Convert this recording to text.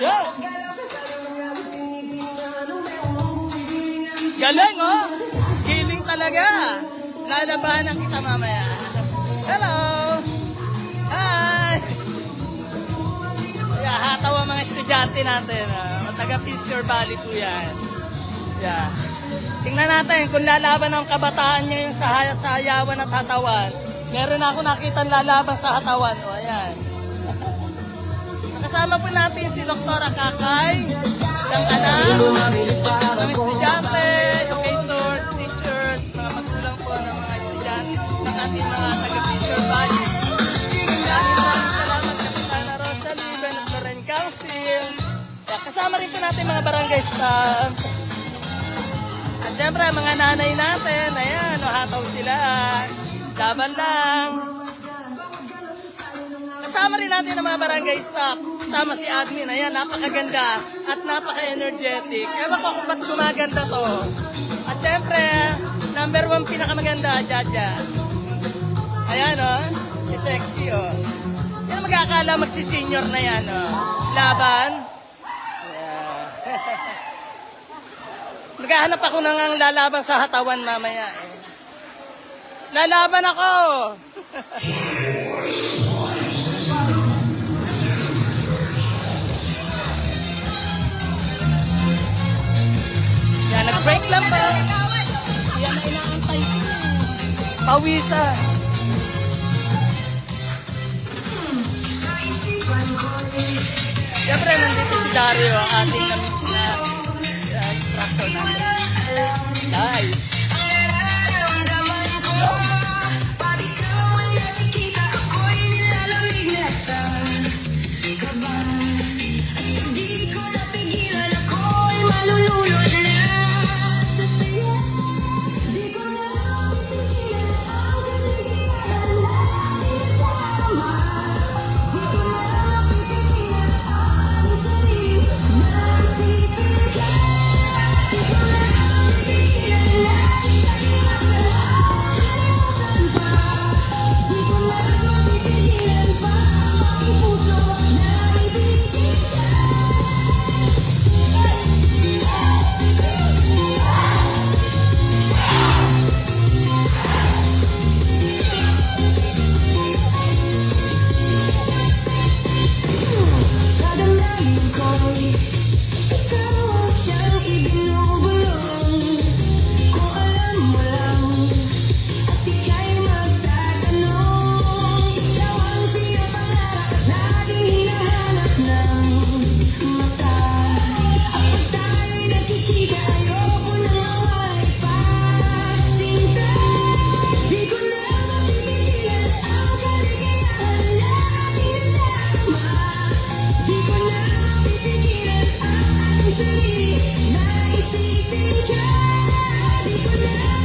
Yo! Galing, oh! Giling talaga! Lalabanan kita mamaya. Hello! Hi! Yeah, hataw ang mga estudyante natin. Taga Fisher Valley po yan. Yeah. Tingnan natin kung lalaban ang kabataan ngayon sa hayawan at hatawan. Meron ako nakita lalaban sa hatawan. O, ayan. Kasama po natin si Dr. Akakay, ng anak, mga estudyante, educators, teachers, mga magulang po ng mga estudyante ng ating mga taga-Fisher Valley. Maraming salamat Kapitana Rosalie, Benat Loren Council. Kasama rin po natin mga barangay staff. At syempre, mga nanay natin, ayan, hataw sila. Laban lang. Kasama rin natin ang mga barangay staff. Kasama si admin. Ayan, napakaganda at napaka-energetic. Ewan ko kung ba't gumaganda to. At syempre, number 1 pinakamaganda, Jaja. Ayan, oh. Si sexy, oh. Yan magkakala magsi-senior na yan, oh. Laban. Yeah. Naghahanap ako ng lalaban sa hatawan mamaya, eh. Lalaban ako! Yan, nag-break lang ba? Yan na inaantay ko. Pawisa. Siyempre, nandito si Dario, ang ating instructor natin. Live. Naisipin ka, di ko na